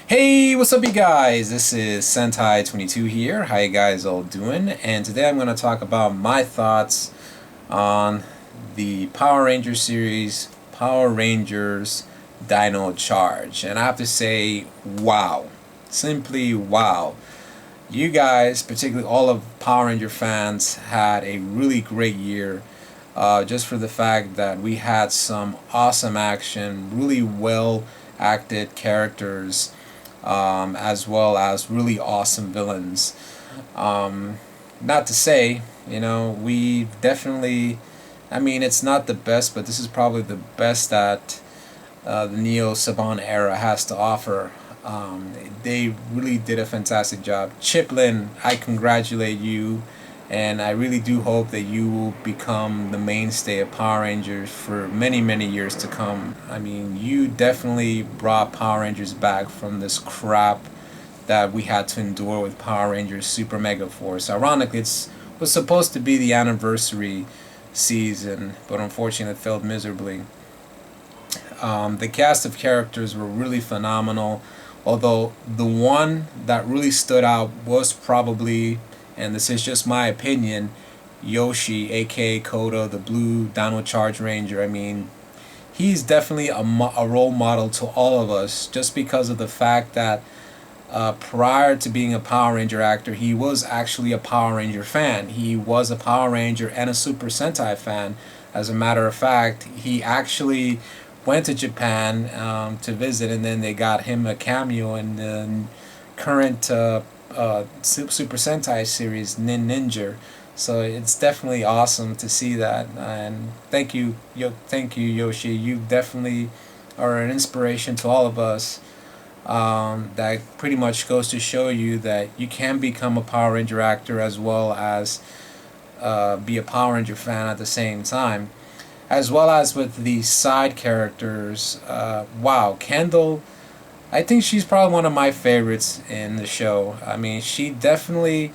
Hey, what's up you guys? This is Sentai22 here. How you guys all doing? And today I'm going to talk about my thoughts on the Power Rangers series, Power Rangers Dino Charge. And I have to say, wow. Simply wow. You guys, particularly all of Power Ranger fans, had a really great year. Just for the fact that we had some awesome action, really well acted characters, as well as really awesome villains. Not to say, we definitely, I mean, it's not the best, but this is probably the best that the Neo Saban era has to offer. They really did a fantastic job. Chiplin, I congratulate you, and I really do hope that you will become the mainstay of Power Rangers for many, many years to come. I mean, you definitely brought Power Rangers back from this crap that we had to endure with Power Rangers Super Mega Force. Ironically, it was supposed to be the anniversary season, but unfortunately it failed miserably. The cast of characters were really phenomenal, although the one that really stood out was probably, and this is just my opinion, Yoshi, aka Koda, the blue Dino Charge Ranger. I mean, he's definitely a role model to all of us, just because of the fact that prior to being a Power Ranger actor, he was actually a Power Ranger fan. He was a Power Ranger and a Super Sentai fan. As a matter of fact, he actually went to Japan to visit, and then they got him a cameo in the current Super Sentai series, Ninja. So it's definitely awesome to see that, and thank you Yoshi. You definitely are an inspiration to all of us. That pretty much goes to show you that you can become a Power Ranger actor as well as be a Power Ranger fan at the same time. As well as with the side characters, wow, Kendall, I think she's probably one of my favorites in the show. I mean, she definitely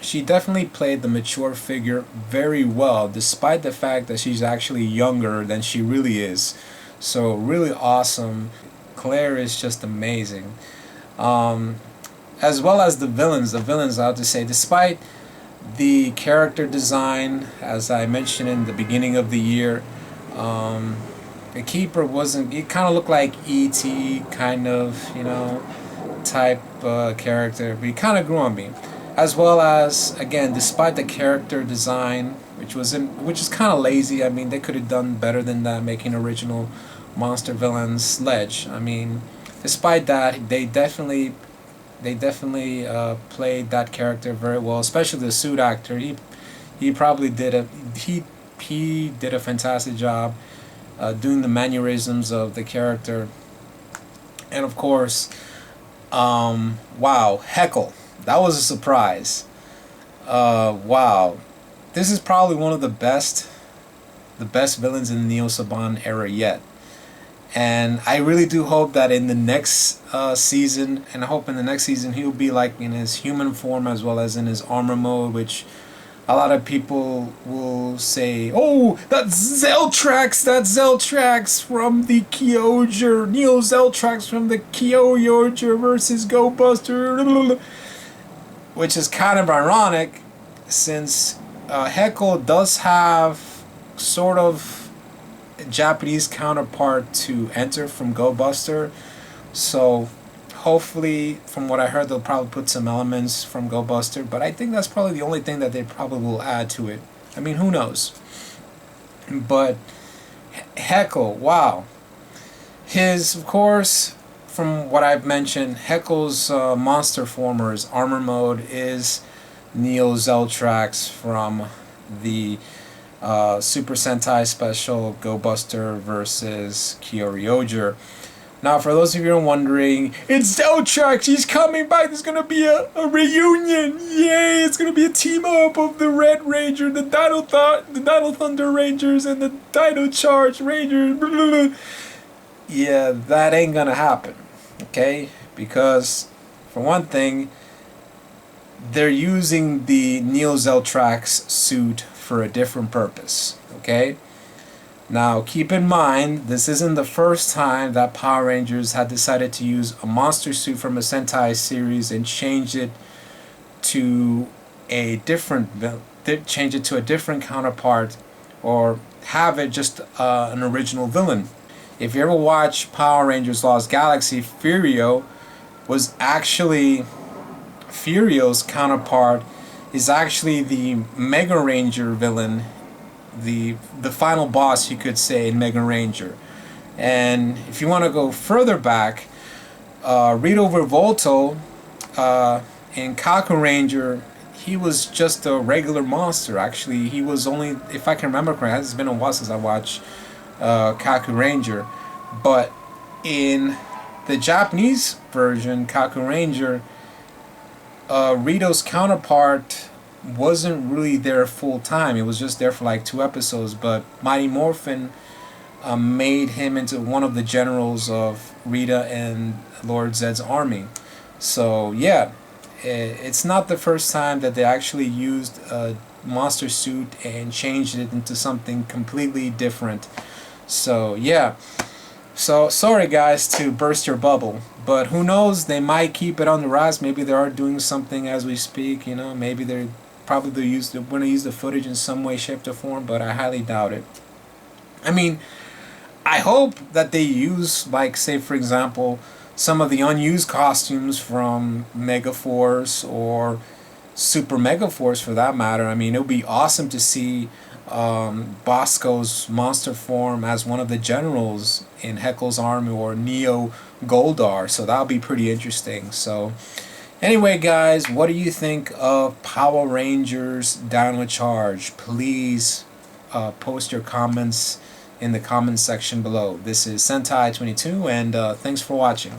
played the mature figure very well, despite the fact that she's actually younger than she really is. So really awesome. Claire is just amazing. As well as the villains. The villains, I have to say, despite the character design, as I mentioned in the beginning of the year, the Keeper wasn't. It kind of looked like E.T. kind of, type character, but he kind of grew on me. As well as, again, despite the character design, which is kind of lazy. I mean, they could have done better than that, making original monster villains. Sledge. I mean, despite that, they definitely played that character very well, especially the suit actor. He probably did he did a fantastic job doing the mannerisms of the character. And of course, wow, Heckle, that was a surprise. Wow, this is probably one of the best villains in the Neo Saban era yet. And I really do hope that in the next season, and I hope in the next season he'll be like in his human form as well as in his armor mode, which a lot of people will say, "Oh, that's Zeltrax from the Kyojin, Neo Zeltrax from the Kyojin versus Go Buster," which is kind of ironic, since Heckle does have sort of Japanese counterpart to Enter from Go Buster. So hopefully, from what I heard, they'll probably put some elements from Go Buster, but I think that's probably the only thing that they probably will add to it. I mean, who knows? But Heckle, wow. Of course, from what I've mentioned, Heckle's monster form, or his armor mode, is Neo Zeltrax from the Super Sentai Special Go Buster versus Kyojin. Now, for those of you who are wondering, it's Zeltrax, he's coming back, there's gonna be a reunion, yay, it's gonna be a team up of the Red Ranger, the Dino Thunder Rangers, and the Dino Charge Rangers, blah, blah, blah. Yeah, that ain't gonna happen, okay, because, for one thing, they're using the Neo Zeltrax suit for a different purpose, okay? Now, keep in mind, this isn't the first time that Power Rangers had decided to use a monster suit from a Sentai series and change it to a different counterpart, or have it just an original villain. If you ever watch Power Rangers Lost Galaxy, Furio's counterpart is actually the Mega Ranger villain, the final boss, you could say, in Mega Ranger. And if you want to go further back, Rito Revolto in Kaku Ranger, he was just a regular monster. Actually, he was only, if I can remember correctly, it's been a while since I watched Kaku Ranger, but in the Japanese version, Kaku Ranger, Rito's counterpart wasn't really there full time. It was just there for like 2 episodes, but Mighty Morphin made him into one of the generals of Rita and Lord Zed's army. So yeah, it's not the first time that they actually used a monster suit and changed it into something completely different. So yeah, so sorry guys to burst your bubble, but who knows, they might keep it on the rise. Maybe they are doing something as we speak, you know. Maybe they're going to use the footage in some way, shape, or form, but I highly doubt it. I mean, I hope that they use, like, say for example, some of the unused costumes from Megaforce or Super Megaforce for that matter. I mean, it would be awesome to see Bosco's monster form as one of the generals in Heckle's army, or Neo Goldar, so that'll be pretty interesting. So anyway guys, what do you think of Power Rangers Dino Charge? Please post your comments in the comments section below. This is Sentai 22, and thanks for watching.